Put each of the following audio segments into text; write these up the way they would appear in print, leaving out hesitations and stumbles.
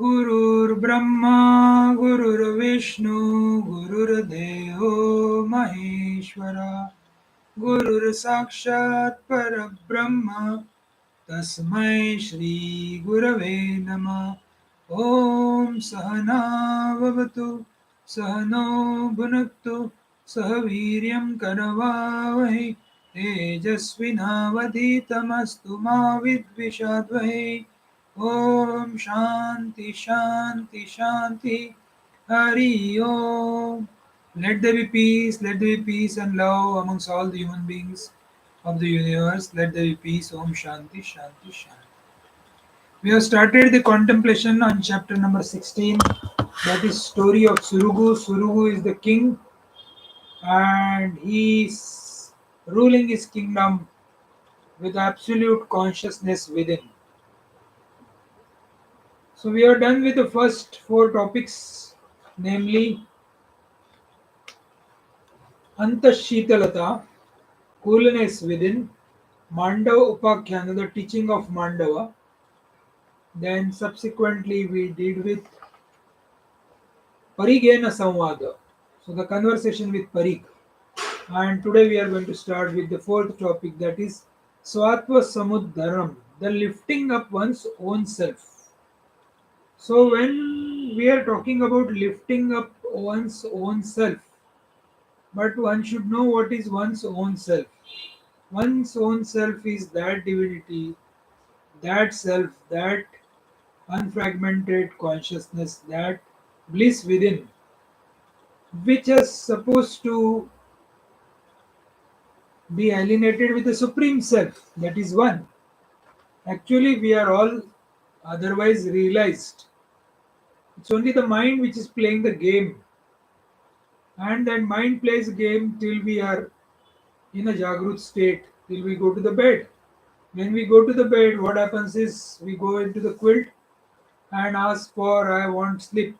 गुरुर्ब्रह्मा गुरुर्विष्णु गुरुर्देवो महेश्वरा गुरुर्साक्षात् परब्रह्म तस्मै श्री गुरवे नमः। ॐ सहना भवतु सहनो भुनक्तु सह वीर्यं करवावहै तेजस्विनावधीतमस्तु मा विद्विषावहै। Om Shanti Shanti Shanti Hari Om. Let there be peace, let there be peace and love amongst all the human beings of the universe. Let there be peace. Om Shanti Shanti Shanti. We have started the contemplation on chapter number 16. That is story of Suraghu. Suraghu is the king and he is ruling his kingdom with absolute consciousness within. So we are done with the first four topics, namely Antashitalata, coolness within, Mandava Upakhyan, the teaching of Mandava. Then subsequently we did with Parigena Samvada, so the conversation with Parig. And today we are going to start with the fourth topic, that is Swatva Samudharam, the lifting up one's own self. So when we are talking about lifting up one's own self, but one should know what is one's own self. One's own self is that divinity, that self, that unfragmented consciousness, that bliss within, which is supposed to be alienated with the supreme self, that is one. Actually, we are all otherwise realized. It's only the mind which is playing the game, and that mind plays a game till we are in a Jagrut state, till we go to the bed. When we go to the bed, what happens is we go into the quilt and ask for I want sleep.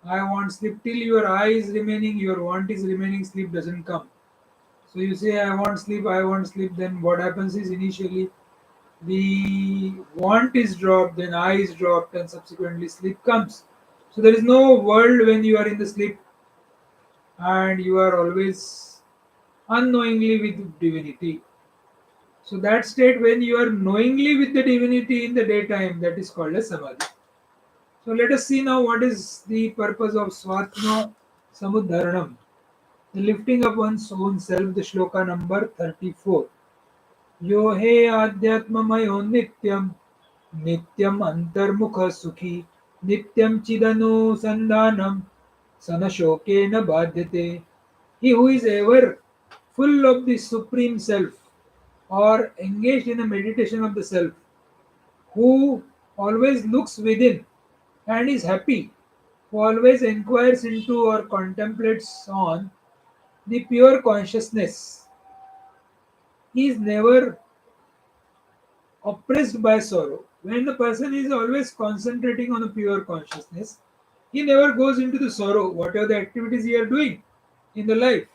I want sleep till your eye is remaining, your want is remaining, sleep doesn't come. So you say I want sleep, then what happens is initially the want is dropped, then eye is dropped, and subsequently sleep comes. So there is no world when you are in the sleep and you are always unknowingly with divinity. So that state when you are knowingly with the divinity in the daytime, that is called as samadhi. So let us see now what is the purpose of Swatma Samudharanam, the lifting of one's own self, the shloka number 34. Yo he adhyatmamayo nityam, nityam antarmukha sukhi, nityam chidanu sandhanam, sanashokena badhyate. He who is ever full of the supreme self or engaged in a meditation of the self, who always looks within and is happy, who always inquires into or contemplates on the pure consciousness. He is never oppressed by sorrow. When the person is always concentrating on the pure consciousness, he never goes into the sorrow, whatever the activities he are doing in the life.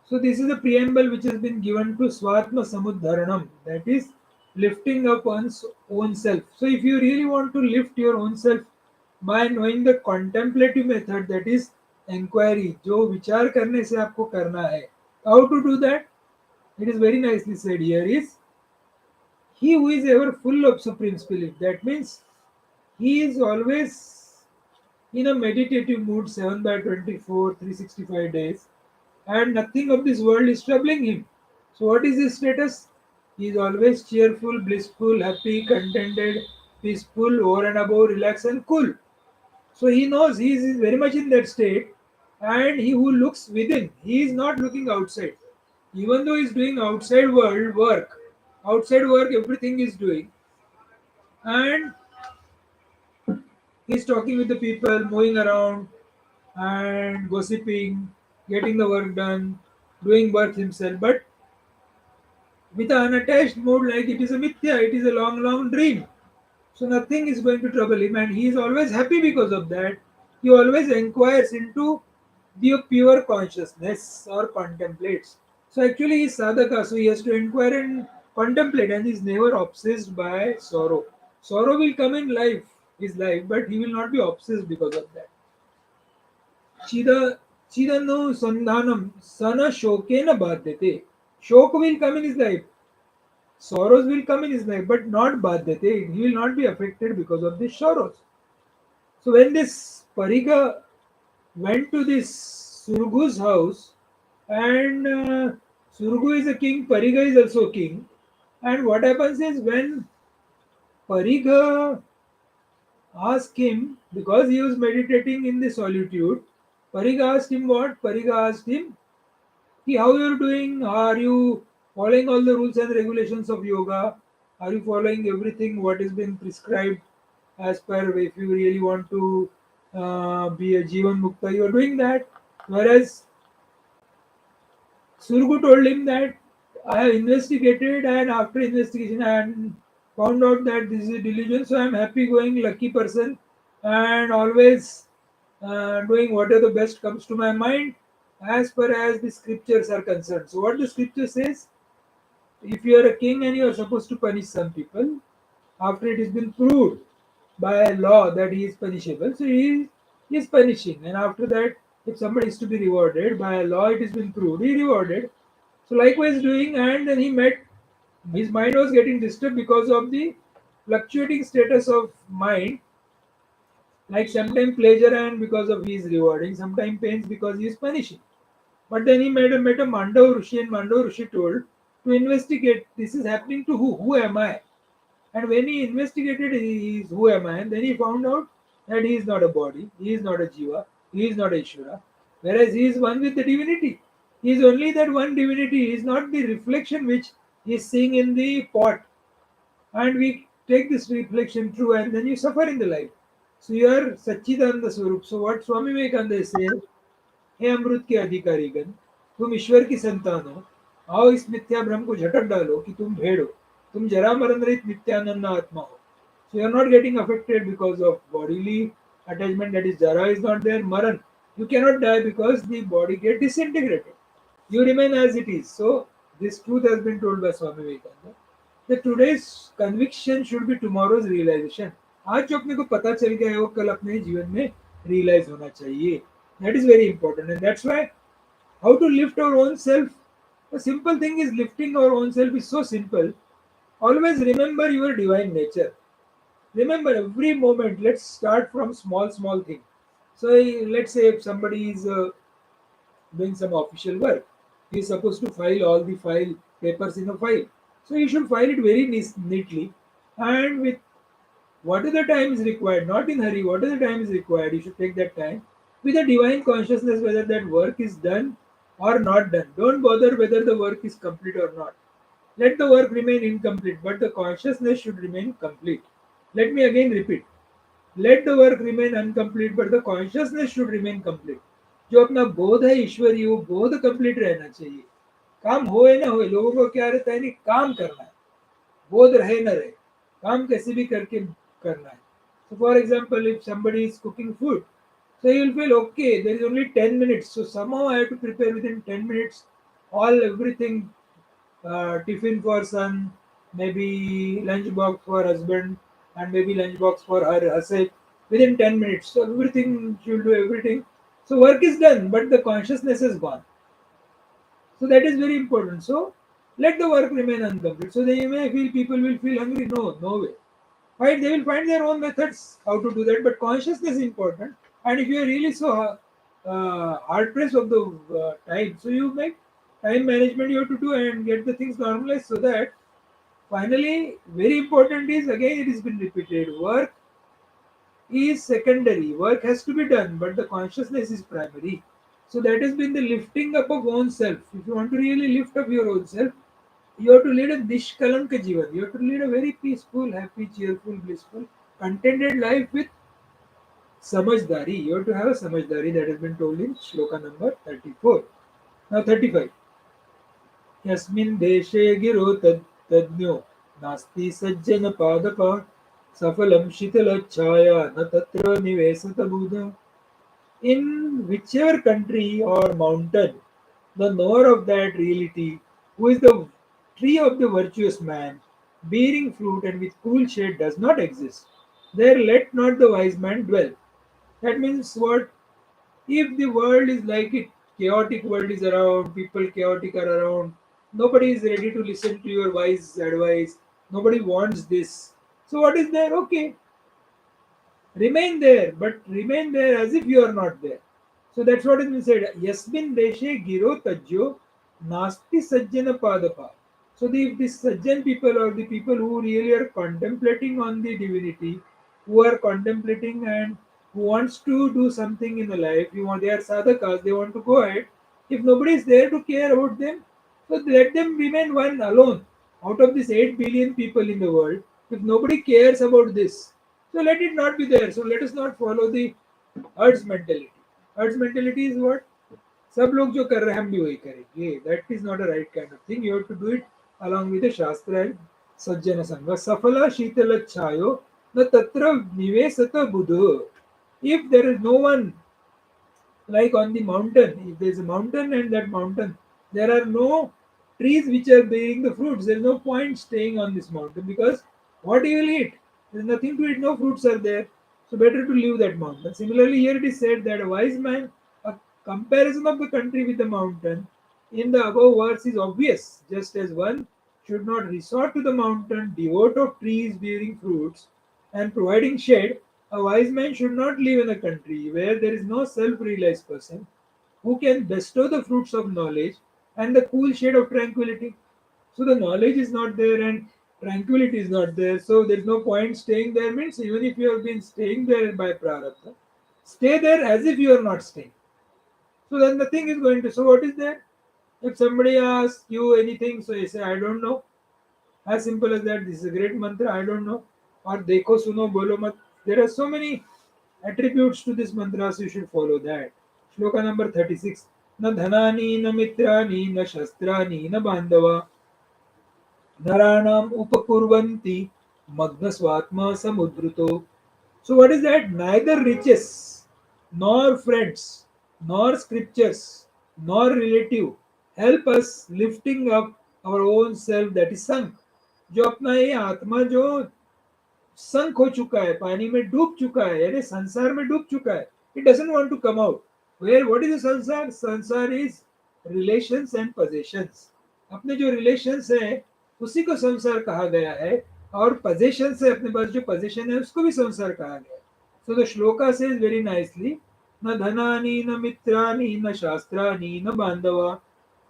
So this is a preamble which has been given to Swatma Samudharanam, that is lifting up one's own self. So if you really want to lift your own self by knowing the contemplative method, that is inquiry, जो विचार करने से आपको करना है. How to do that? It is very nicely said here is he who is ever full of supreme spirit. That means he is always in a meditative mood 7 by 24, 365 days, and nothing of this world is troubling him. So, what is his status? He is always cheerful, blissful, happy, contented, peaceful, over and above, relaxed, and cool. So, he knows he is very much in that state, and he who looks within, he is not looking outside. Even though he is doing outside work, everything is doing, and he's talking with the people, moving around and gossiping, getting the work done, doing work himself, but with an unattached mode like it is a mithya, it is a long, long dream. So nothing is going to trouble him and he is always happy because of that. He always inquires into the pure consciousness or contemplates. So actually he is sadhaka, so he has to inquire and contemplate and he is never obsessed by sorrow. Sorrow will come in life his life, but he will not be obsessed because of that. Chida Chidano Sandhanam Sana Shokena Badhyate. Shok will come in his life, sorrows will come in his life, but not Badhyate. He will not be affected because of these sorrows. So when this Pariga went to this Suraghu's house, and Suraghu is a king, Pariga is also king. And what happens is when Pariga asked him, because he was meditating in the solitude, Pariga asked him what? Pariga asked him, how you are doing? Are you following all the rules and regulations of yoga? Are you following everything what is been prescribed as per if you really want to be a Jivan Mukta? You are doing that. Whereas Surgu told him that I have investigated, and after investigation I found out that this is a delusion, so I am happy going lucky person and always doing whatever the best comes to my mind as far as the scriptures are concerned. So what the scripture says, if you are a king and you are supposed to punish some people, after it has been proved by law that he is punishable, so he is punishing. And after that, if somebody is to be rewarded by law, it has been proved, he rewarded. So likewise doing, and then he met, his mind was getting disturbed because of the fluctuating status of mind, like sometimes pleasure and because of he is rewarding, sometimes pains because he is punishing. But then he met a Mandava Rishi, and Mandava Rishi told to investigate this is happening to who? Who am I? And when he investigated he is who am I, and then he found out that he is not a body, he is not a jiva, he is not a Ishvara, whereas he is one with the divinity. He is only that one divinity, he is not the reflection which he is seeing in the pot. And we take this reflection true, and then you suffer in the life. So you are Satchidananda Swarup. So what Swami Vivekananda is saying, हे अमृत के अधिकारीगण, तुम ईश्वर की संतान हो, आओ इस मिथ्या भ्रम को झटक डालो कि तुम भेड़ हो, तुम जरा मरण रहित नित्यानंद आत्मा हो. So you are not getting affected because of bodily attachment, that is jara is not there, maran. You cannot die because the body get disintegrated. You remain as it is. So this truth has been told by Swami Vivekananda. That today's conviction should be tomorrow's realization. आज जो अपने को पता चल गया है वो कल अपने जीवन में रियलाइज होना चाहिए. That is very important, and that's why how to lift our own self. The simple thing is lifting our own self is so simple. Always remember your divine nature. Remember every moment. Let's start from small thing. So let's say if somebody is doing some official work, he is supposed to file all the file papers in a file. So you should file it very neatly, and with whatever the time is required, not in hurry, whatever the time is required, you should take that time with a divine consciousness whether that work is done or not done. Don't bother whether the work is complete or not. Let the work remain incomplete, but the consciousness should remain complete. Let me again repeat. Let the work remain incomplete, but the consciousness should remain complete. जो अपना बोध है ईश्वरीय, वो बोध complete रहना चाहिए. काम होए ना होए, लोगों को क्या रहता है, नहीं काम करना है, बोध रहे ना रहे, काम कैसे भी करके करना है. So for example, if somebody is cooking food, so you will feel okay, there is only 10 minutes, so somehow I have to prepare within 10 minutes all everything, tiffin for son, maybe lunch box for husband, and maybe lunch box for her herself within 10 minutes. So everything, she will do everything. So work is done, but the consciousness is gone. So that is very important. So let the work remain incomplete. So they may feel people will feel hungry. No, no way. Right? They will find their own methods how to do that. But consciousness is important. And if you are really so hard pressed of the time, so you make time management you have to do and get the things normalized so that finally, very important is again it has been repeated. Work is secondary. Work has to be done, but the consciousness is primary. So that has been the lifting up of own self. If you want to really lift up your own self, you have to lead a nishkalanka jivan. You have to lead a very peaceful, happy, cheerful, blissful, contented life with samajdari. You have to have a samajdari that has been told in shloka number 34. Now 35. Yasmin deshe giro tadnyo nasti sajjana padapa safalam shitala chaya na tatra nivesata buddha. In whichever country or mountain, the knower of that reality, who is the tree of the virtuous man, bearing fruit and with cool shade, does not exist. There let not the wise man dwell. That means what? If the world is like it, chaotic world is around, people chaotic are around, nobody is ready to listen to your wise advice, nobody wants this. So what is there? Okay, remain there, but remain there as if you are not there. So that's what has been said. Yasmin deshe giro tajyo nasti sajjana padapa. So if the sajjan people or the people who really are contemplating on the divinity, who are contemplating and who wants to do something in the life, they are sadhakas, they want to go ahead. If nobody is there to care about them, so let them remain one alone. Out of these 8 billion people in the world, if nobody cares about this, so let it not be there. So let us not follow the herds mentality. Herds mentality is what? सब लोग जो कर रहे हैं हम भी वही करेंगे. That is not a right kind of thing. You have to do it along with the Shastra and Sajjana Sangha. Safala Shitala Chayo na tatra nivesata buddha. If there is no one like on the mountain, if there is a mountain and that mountain, there are no trees which are bearing the fruits. There is no point staying on this mountain because what you will eat? There is nothing to eat, no fruits are there. So better to leave that mountain. Similarly, here it is said that a wise man, a comparison of the country with the mountain in the above verse is obvious. Just as one should not resort to the mountain, devote of trees bearing fruits, and providing shade, a wise man should not live in a country where there is no self realized person who can bestow the fruits of knowledge and the cool shade of tranquility. So the knowledge is not there and tranquility is not there. So there is no point staying there. Means even if you have been staying there by prarabdha, stay there as if you are not staying. So then nothing is going to. So what is there? If somebody asks you anything, so you say, I don't know. As simple as that. This is a great mantra. I don't know. Or dekho suno bolo mat. There are so many attributes to this mantra, so you should follow that. Shloka number 36. Na dhanani, na mitrani, na shastrani, na bandhava. Naranam upakurvanti magna swatma samudruto. So what is that? Neither riches, nor friends, nor scriptures, nor relative help us lifting up our own self that is sunk. जो अपना ये आत्मा जो संक हो चुका है, पानी में डूब चुका है, यानी संसार में डूब चुका है, it doesn't want to come out. Where what is the संसार? संसार is relations and possessions. अपने जो relations है उसी को संसार कहा गया है और possessions है, अपने पास जो possession है उसको भी संसार कहा गया है. So the shloka says very nicely, न धनानि न मित्राणि न शास्त्राणि न बांधवा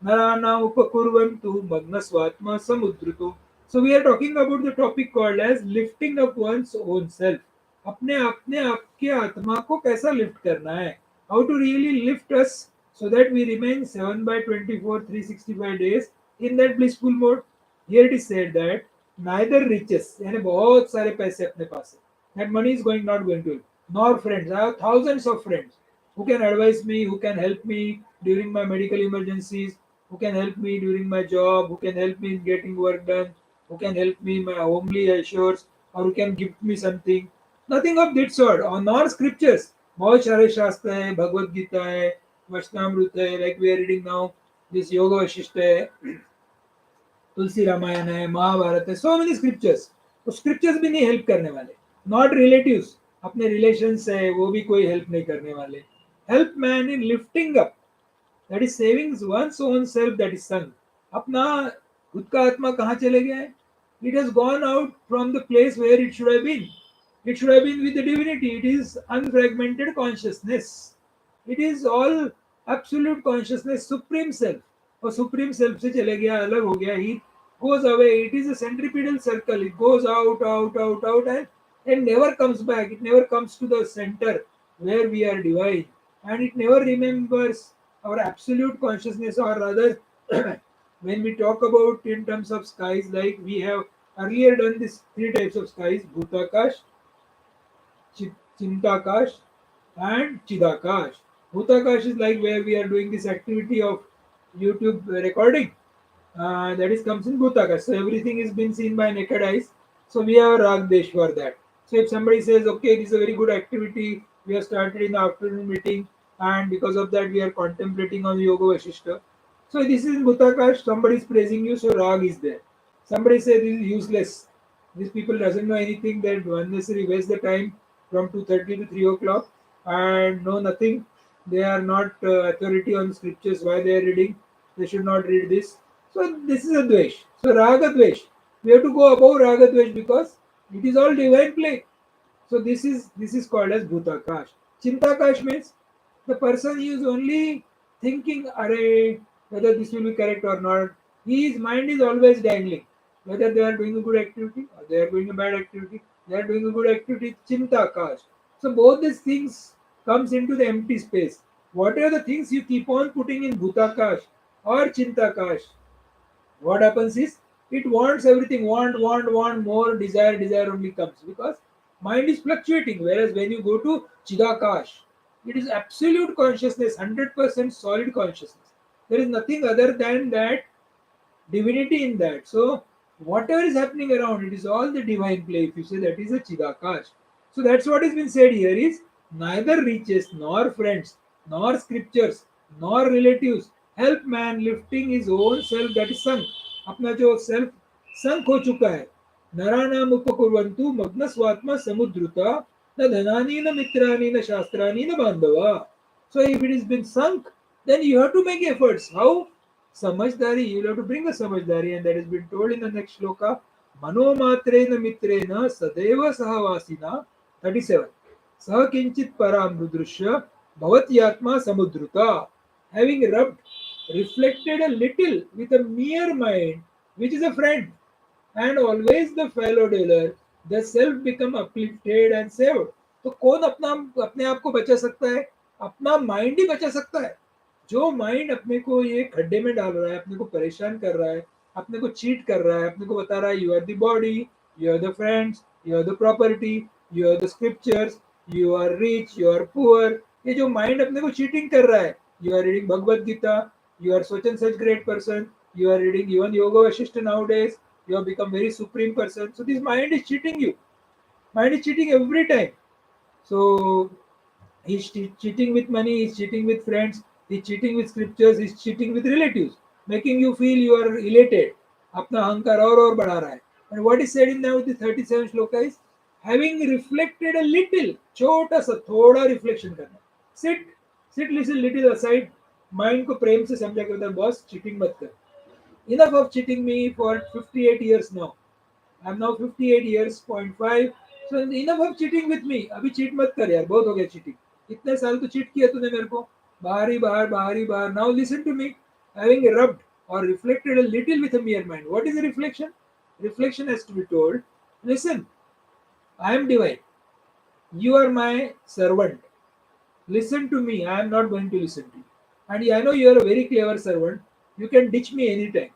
नराना उपकुर्वन्तु मग्न स्वात्मा समुद्रतो. So we are talking about the topic called as lifting up one's own self. अपने आपके आत्मा को कैसा लिफ्ट करना है? How to really lift us so that we remain 7 by 24, 365 days in that blissful mode. Here it is said that neither riches, यानी बहुत सारे पैसे अपने पास है. That money is not going to, nor friends. I have thousands of friends who can advise me, who can help me during my medical emergencies, who can help me during my job, who can help me in getting work done, who can help me in my homely assures, or who can give me something. Nothing of that sort. Or nor scriptures. बहुत सारे शास्त्र है, भगवत गीता है, वचनामृत है, like we are reading now, this Yoga Vasishtha है, तुलसी रामायण है, महाभारत है, so many scriptures. तो scriptures भी नहीं help करने वाले. Not relatives. अपने relations है, वो भी कोई help नहीं करने वाले. Help man in lifting up. That is saving one's own self that is sunk. अपना खुद का आत्मा कहाँ चले गया है? It has gone out from the place where it should have been. It should have been with the divinity. It is unfragmented consciousness. It is all absolute consciousness, supreme self. और supreme self से चले गया, अलग हो गया. He goes away. It is a centripetal circle. It goes out, out, out, out, and never comes back. It never comes to the center where we are divine, and it never remembers our absolute consciousness, or rather, when we talk about in terms of skies, like we have earlier done this three types of skies: Bhutakash, Chintakash, and Chidakash. Bhutakash is like where we are doing this activity of YouTube recording. That is comes in Bhutakash. So everything is been seen by naked eyes. So we have Ragdesh for that. So if somebody says, okay, this is a very good activity, we have started in the afternoon meeting, and because of that we are contemplating on Yogavaasishtha. So this is Bhutakash, somebody is praising you, so Rag is there. Somebody says this is useless. These people doesn't know anything. They unnecessarily waste the time from 2:30 to 3 o'clock and know nothing. They are not authority on scriptures. Why they are reading? They should not read this. So this is a dvesh. So raga dvesh. We have to go above raga dvesh because it is all divine play. So this is called as bhutakash. Chintakash means the person is only thinking, "Arey, whether this will be correct or not." His mind is always dangling. Whether they are doing a good activity or they are doing a bad activity, they are doing a good activity. Chintakash. So both these things comes into the empty space. Whatever the things you keep on putting in bhutakash or chintakash, what happens is it wants everything, want more, desire only comes because mind is fluctuating. Whereas when you go to chidakash, it is absolute consciousness, 100% solid consciousness. There is nothing other than that divinity in that. So whatever is happening around, it is all the divine play. If you say that is a chidakash, so that's what has been said here is neither riches nor friends nor scriptures nor relatives help man lifting his own self that is sunk. अपना जो self sunk हो चुका है, नराणाम उपकुर्वन्तु मग्न स्वात्मा समुद्रुता न धनानि न मित्राणि न शास्त्राणि न बांधवा. So if it has been sunk, then you have to make efforts. How? Samajhdari, you have to bring a samajhdari, and that has been told in the next shloka. Mano matrena mitrena sadeva sahavasina 37. Sah kinchit param rudrishya bhavatyatma samudruta. Having rubbed, reflected a little with a mere mind, which is a friend, and always the fellow dealer, the self become uplifted and saved. तो कौन अपना अपने आप को बचा सकता है? अपना माइंड ही बचा सकता है. जो माइंड अपने को ये खड्डे में डाल रहा है, अपने को परेशान कर रहा है, अपने को चीट कर रहा है, अपने को बता रहा है you are the body, you are the friends, you are the property, you are the scriptures, you are rich, you are poor. ये जो माइंड अपने को चीटिंग कर रहा है, you are reading Bhagavad Gita, you are such and such great person, you are reading even yoga vasishtha nowadays, you have become very supreme person. So this mind is cheating you. Mind is cheating every time. So he's cheating with money, he's cheating with friends, he's cheating with scriptures, he's cheating with relatives, making you feel you are elated. अपना अहंकार और बढ़ा रहा है. And what is said in now the 37 shloka is having reflected a little, छोटा सा थोड़ा reflection करना. Sit little aside. माइंड को प्रेम से समझा करता है, बॉस चीटिंग मत कर. Enough of cheating me for 58 years now. I'm now 58 years, point 5. So enough of cheating with me. अभी cheat मत कर यार, बहुत हो गया cheating. इतने साल तो cheat किया तूने मेरे को. बाहर ही बाहर. Now listen to me. Having rubbed or reflected a little with a mere mind. What is a reflection? Reflection has to be told. Listen, I am divine. You are my servant. Listen to me. I am not going to listen to you. And I know you are a very clever servant. You can ditch me anytime.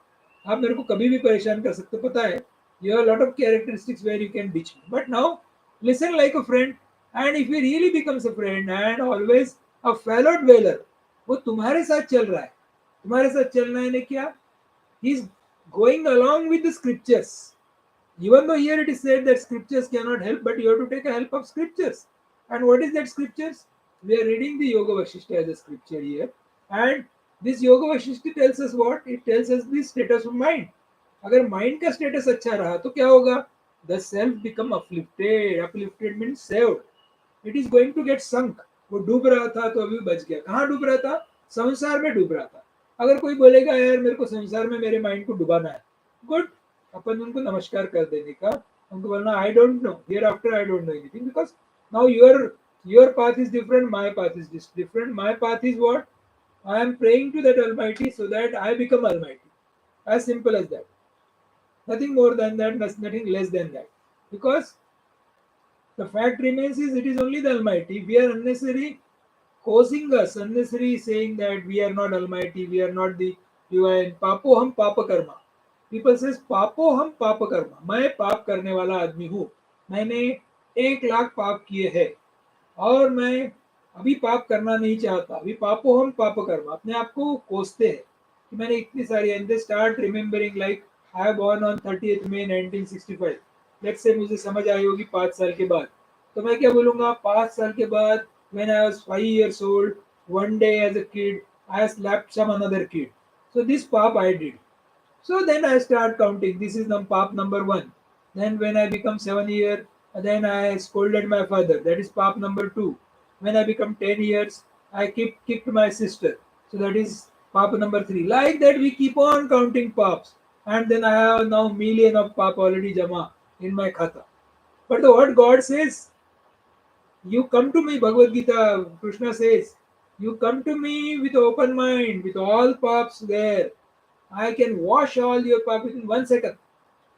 आप मेरे को कभी भी परेशान कर सकते हो, पता है. You have a lot of characteristics where you can ditch me. But now, listen like a friend. And if he really becomes a friend and always a fellow dweller, वो तुम्हारे साथ चल रहा है. तुम्हारे साथ चलना है ने क्या? He is going along with the scriptures. Even though here it is said that scriptures cannot help, but you have to take a help of scriptures. And what is that scriptures? We are reading the Yogavaasishtha as a scripture here. And this Yogavaasishtha tells us what? It tells us the status of mind. अगर mind का status अच्छा रहा तो क्या होगा? The self become uplifted. Uplifted means saved. It is going to get sunk. वो डूब रहा था तो अभी बच गया. कहाँ डूब रहा था? संसार में डूब रहा था. अगर कोई बोलेगा यार मेरे को संसार में मेरे माइंड को डुबाना है, गुड. अपन उनको नमस्कार कर देने का, उनको बोलना I don't know, here after I don't know anything, because now your path is different, my path is different. My path is what? I am praying to that Almighty so that I become Almighty. As simple as that. Nothing more than that, nothing less than that. Because the fact remains is it is only the Almighty. We are unnecessary causing us, unnecessary saying that we are not Almighty, we are not the divine. Papo हम पाप Karma. People says पापो हम पाप कर्मा. मैं पाप करने वाला आदमी हूँ. मैंने 1,00,000 पाप किए हैं और मैं अभी पाप करना नहीं चाहता. अभी पापो हम पाप कर्मा. अपने आप को कोसते हैं कि मैंने इतनी सारी, and they start remembering like I born on 30th May 1965. Let's say मुझे समझ आई होगी 5 साल के बाद, तो मैं क्या बोलूँगा? 5 साल के बाद when I was 5 years old, one day as a kid, I slapped some another kid. So this pap I did. So then I start counting. This is pap number 1. Then when I become 7 years, then I scolded my father. That is pap number 2. When I become 10 years, I kicked my sister. So that is pap number 3. Like that we keep on counting paps. And then I have now million of pap already jama in my khata. But the what God says, you come to me, Bhagavad Gita, Krishna says, you come to me with open mind, with all paps there. I can wash all your paps in 1 second.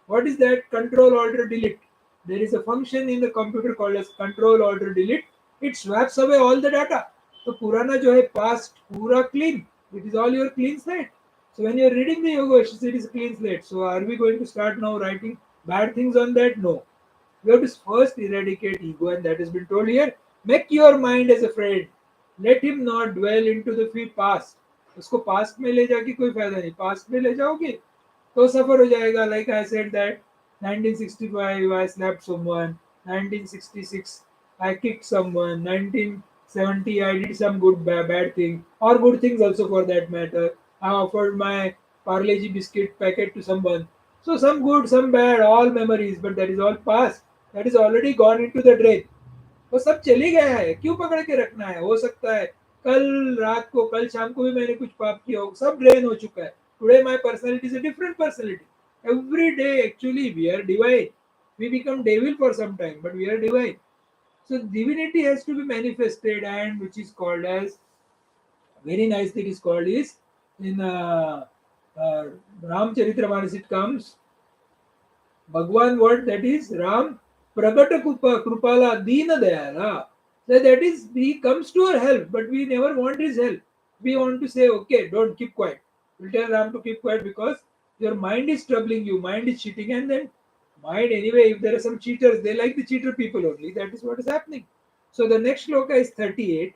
What is that? Control Alter Delete. There is a function in the computer called as Control Alter Delete. It swaps away all the data. So Purana jo hai past pura clean. It is all your clean slate. So when you are reading the Yoga, it is clean slate. So are we going to start now writing bad things on that? No. We have to first eradicate ego, and that has been told here. Make your mind as a friend. Let him not dwell into the past. उसको past में ले जाके कोई फायदा नहीं. Past में ले जाओगे तो सफर हो जाएगा. Like I said that 1965 I slapped someone, 1966 I kicked someone, 1970 I did some good bad thing, or good things also for that matter. I offered my Parle-G biscuit packet to someone. So some good, some bad, all memories, but that is all past. That is already gone into the drain. वो सब चली गया है, क्यों पकड़ के रखना है? हो सकता है कल रात को, कल शाम को भी मैंने कुछ पाप किया हो, सब ड्रेन हो चुका है. Today my personality is a different personality. Every day actually we are divine. We become devil for some time, but we are divine. So divinity has to be manifested, and which is called as, very nicely it is called is, in uh, Ramcharitra it comes, Bhagwan word, that is Ram Pragata Krupala Dina Dayala. So that is, he comes to our help, but we never want his help. We want to say, okay, don't keep quiet. We'll tell Ram to keep quiet because your mind is troubling you, mind is cheating, and then mind anyway, if there are some cheaters, they like the cheater people only. That is what is happening. So the next shloka is 38.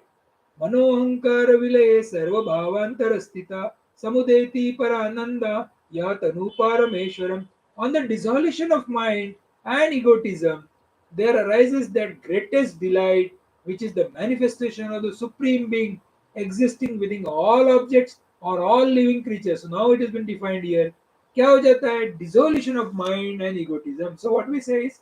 मनोहंकार विलये सर्वभावांतर स्थिता समुदेति परानंदा या तनु पारमेश्वरम. On the dissolution of mind and egotism, there arises that greatest delight, which is the manifestation of the Supreme Being existing within all objects or all living creatures. So now it has been defined here. क्या हो जाता है? Dissolution of mind and egotism. So what we say is,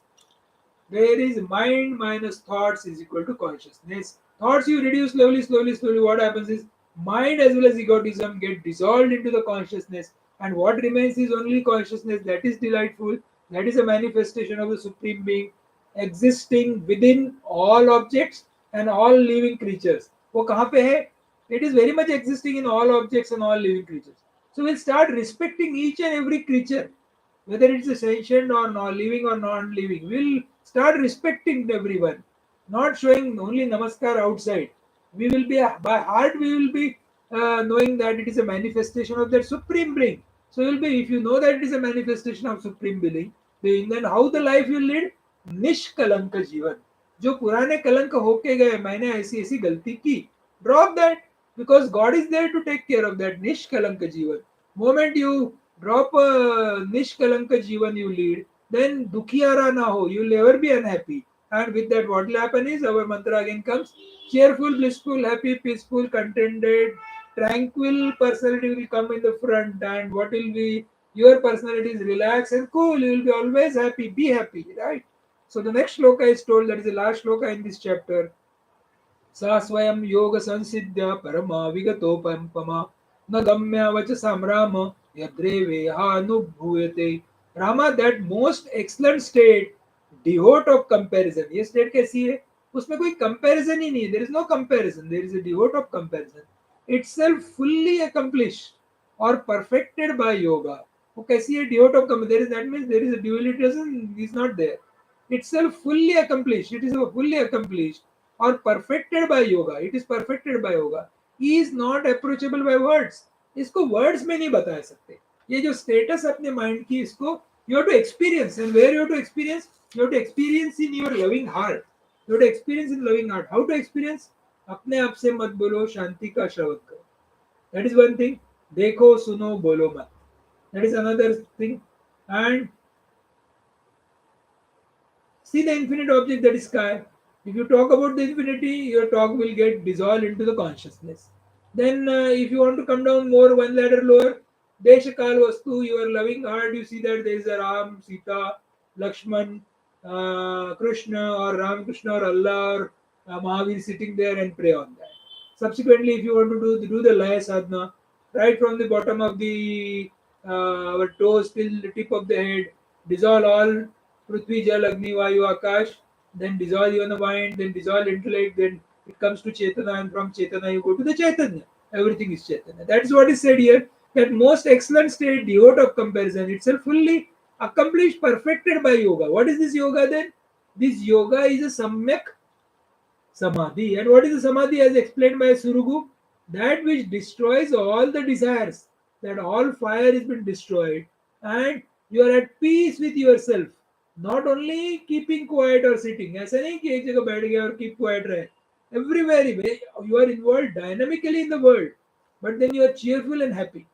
where is mind minus thoughts is equal to consciousness. Thoughts you reduce slowly, slowly, slowly. What happens is mind as well as egotism get dissolved into the consciousness, and what remains is only consciousness. That is delightful. That is a manifestation of the Supreme Being existing within all objects and all living creatures. वो कहाँ पे है? It is very much existing in all objects and all living creatures. So we'll start respecting each and every creature, whether it's a sentient or non living or non-living. We'll start respecting everyone, not showing only namaskar outside. We will be, by heart we will be knowing that it is a manifestation of that supreme being. So you'll be, if you know that it is a manifestation of supreme being, then how the life you lead? निष्कलंक जीवन. जो पुराने कलंक होके गए, मैंने ऐसी ऐसी गलती की, drop that, because God is there to take care of that. निष्कलंक जीवन. Moment you drop a nishkalanka jivan you lead, then dukhiyara na ho, you'll never be unhappy. And with that, what will happen is, our mantra again comes: cheerful, blissful, happy, peaceful, contented, tranquil personality will come in the front. And what will be? Your personality is relaxed and cool. You will be always happy. Be happy, right? So the next shloka is told, that is the last shloka in this chapter. सा स्वयं योग संसिद्ध्य परमा विगतोपमा न गम्य वच संराम यद्रेवेहानुभूयते. Rama, that most excellent state, devote of comparison. ये state कैसी है? उसमें कोई comparison ही नहीं है. There is no comparison. There is a devote of comparison. Itself fully accomplished or perfected by yoga. वो कैसी है? Devote of comparison. There is, that means there is a duality is not there. Itself fully accomplished. It is fully accomplished or perfected by yoga. It is perfected by yoga. He is not approachable by words. इसको words में नहीं बता सकते. ये जो status अपने mind की, इसको you have to experience. And where you have to experience? You have to experience in your loving heart. You have to experience in loving heart. How to experience? अपने आप से मत बोलो, शांति का श्रवण करो. That is one thing. देखो, सुनो, बोलो मत. That is another thing. And see the infinite object, that is sky. If you talk about the infinity, your talk will get dissolved into the consciousness. Then, if you want to come down more, one ladder lower, Deshakal Vastu, your loving heart, you see that there is a Ram, Sita, Lakshman, Krishna or Ramakrishna or Allah or Mahavir sitting there and pray on that. Subsequently, if you want to do the Laya Sadhana, right from the bottom of the our toes till the tip of the head, dissolve all Prithvi, Jal, Agni, Vayu, Akash, then dissolve even the mind, then dissolve intellect, then it comes to Chetana, and from Chetana you go to the Chaitanya. Everything is Chaitanya. That is what is said here, that most excellent state, devote of comparison, itself fully accomplished, perfected by yoga. What is this yoga then? This yoga is a Samyak Samadhi. And what is the Samadhi as explained by Suraghu? That which destroys all the desires, that all fire has been destroyed, and you are at peace with yourself. Not only keeping quiet or sitting. ऐसा नहीं कि एक जगह बैठ गया और keep quiet रहे. Everywhere you are involved dynamically in the world, but then you are cheerful and happy.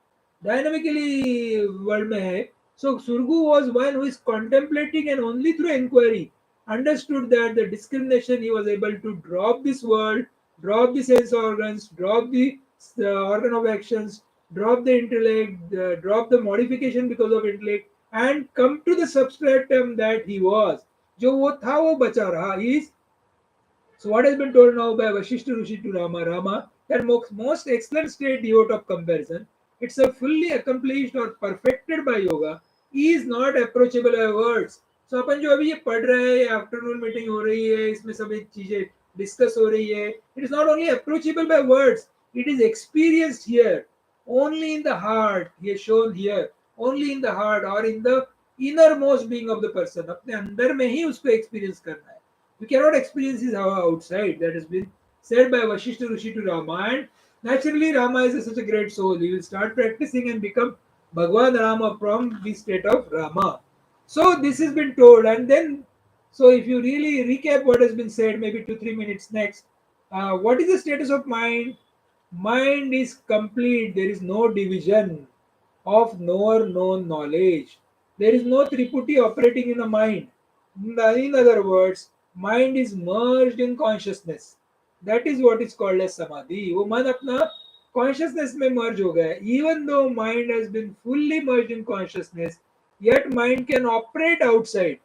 Dynamically world में है. So Surgu was one who is contemplating and only through inquiry understood that the discrimination he was able to drop this world, drop the sense organs, drop the organ of actions, drop the intellect, drop the modification because of intellect, and come to the substratum that he was. जो वो था वो बचा रहा. He is, so what has been told now by Vasishtha Rishi to Rama, that most excellent state devote of comparison, it's a fully accomplished or perfected by yoga, is not approachable by words. So अपन जो अभी ये पढ़ रहे हैं, afternoon meeting हो रही है, इसमें सभी चीजें डिस्कस हो रही है, it is not only approachable by words, it is experienced here, only in the heart. He has shown here, only in the heart or in the innermost being of the person. अपने अंदर में ही उसको experience करना है. We cannot experience his outside. That has been said by Vasishtha Rishi to Rama. And naturally, Rama is such a great soul. He will start practicing and become Bhagwan Rama from the state of Rama. So this has been told. And then, so if you really recap what has been said, maybe 2-3 minutes next, what is the status of mind? Mind is complete. There is no division of knower known knowledge. There is no triputi operating in the mind. In other words, mind is merged in consciousness. That is what is called as samadhi. वो मन अपना consciousness में merge हो गया. Even though mind has been fully merged in consciousness, yet mind can operate outside,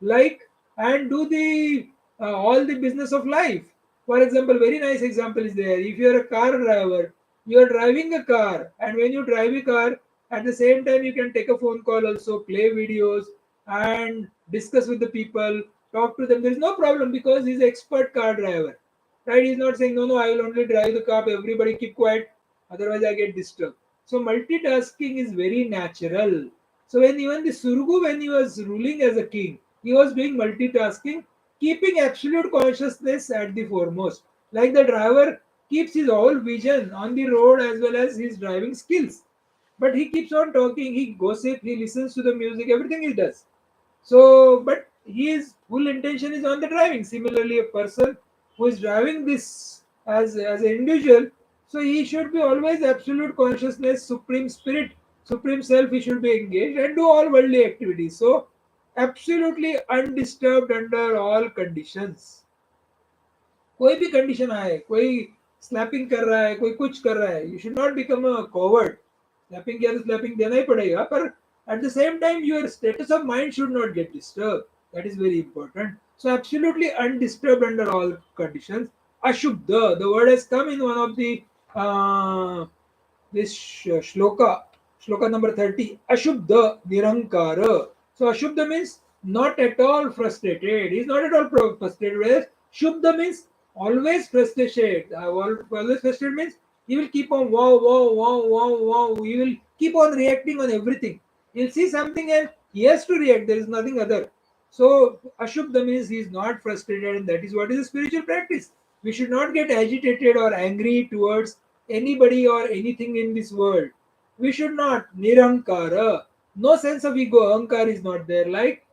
like, and do the all the business of life. For example, very nice example is there. If you are a car driver, you are driving a car, and when you drive a car, at the same time you can take a phone call also, play videos, and discuss with the people, talk to them. There is no problem because he's an expert car driver, right? He's not saying, no, no, I will only drive the car, everybody keep quiet, otherwise I get disturbed. So multitasking is very natural. So when even the Surgu, when he was ruling as a king, he was doing multitasking, keeping absolute consciousness at the foremost. Like the driver keeps his whole vision on the road as well as his driving skills. But he keeps on talking, he gossip, he listens to the music, everything he does. So, but his full intention is on the driving. Similarly, a person who is driving this as an individual, so he should be always absolute consciousness, supreme spirit, supreme self. He should be engaged and do all worldly activities. So, absolutely undisturbed under all conditions. कोई भी condition आए, कोई slapping कर रहा है, कोई कुछ कर रहा है, you should not become a coward. Slapping किया तो स्लैपिंग देना ही पड़ेगा, पर at the same time your status of mind should not get disturbed. That is very important. So absolutely undisturbed under all conditions. Ashubdha, the word has come in one of the this shloka number 30. Ashubdha nirankara. So Ashubdha means not at all frustrated. He is not at all frustrated. Whereas Shubdha means always frustrated. Always frustrated means he will keep on wow, wow, wow, wow, wow. He will keep on reacting on everything. He'll see something and he has to react. There is nothing other. So Ashubdha means he is not frustrated, and that is what is a spiritual practice. We should not get agitated or angry towards anybody or anything in this world. We should not. Nirankara. No sense of ego. Ahankar is not there. Like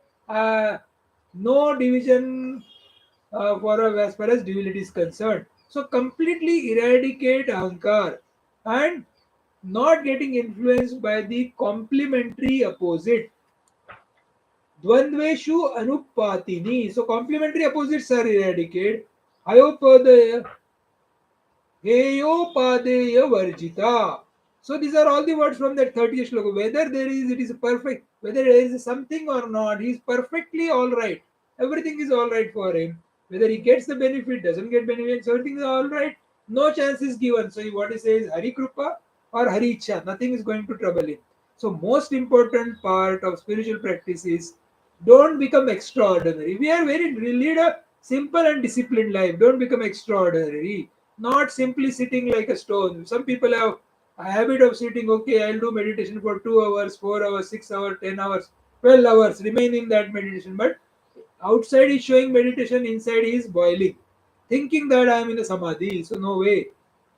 no division as far as duality is concerned. So completely eradicate ahankar and not getting influenced by the complementary opposite. Dvandveshu anupatini. So complementary opposites are eradicated. Ayopadaya, heyopadeya varjita. So these are all the words from that 30th shloka. Whether it is perfect, whether there is something or not, he is perfectly all right. Everything is all right for him. Whether he gets the benefit, doesn't get benefit, so everything is all right. No chance is given. So what he says, Hari Krupa or Hari Ichha, nothing is going to trouble him. So most important part of spiritual practice is don't become extraordinary. We lead a simple and disciplined life. Don't become extraordinary. Not simply sitting like a stone. Some people have a habit of sitting, okay, I'll do meditation for 2 hours, 4 hours, 6 hours, 10 hours, 12 hours, remain in that meditation. But outside is showing meditation, inside he is boiling, thinking that I am in a samadhi. So, no way.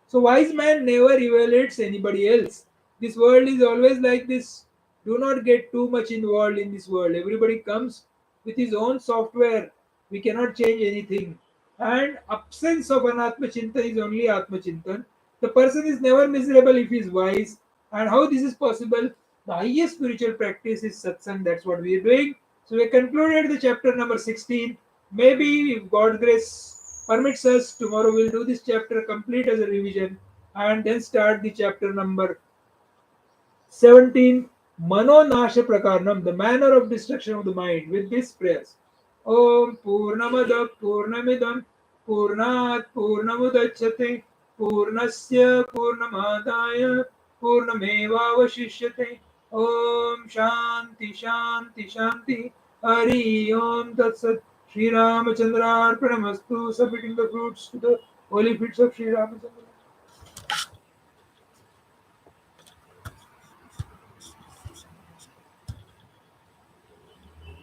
So, wise man never evaluates anybody else. This world is always like this. Do not get too much involved in this world. Everybody comes with his own software. We cannot change anything. And absence of an Atma Chintan is only Atma Chintan. The person is never miserable if he is wise. And how this is possible? The highest spiritual practice is satsang. That's what we are doing. So we concluded the chapter number 16. Maybe if God's grace permits us, tomorrow we'll do this chapter complete as a revision and then start the chapter number 17. Mano Nasha Prakarnam, the manner of destruction of the mind, with these prayers. Om Purnamada Purnamidam Purnat Purnamudachyate Purnasya Purnamadaya Purnamevavashishyate. Om Shanti Shanti Shanti. Hari Om Tat Sat. Sri Ramachandra Arpanamastu, submitting the fruits to the holy feet of Sri Ramachandra.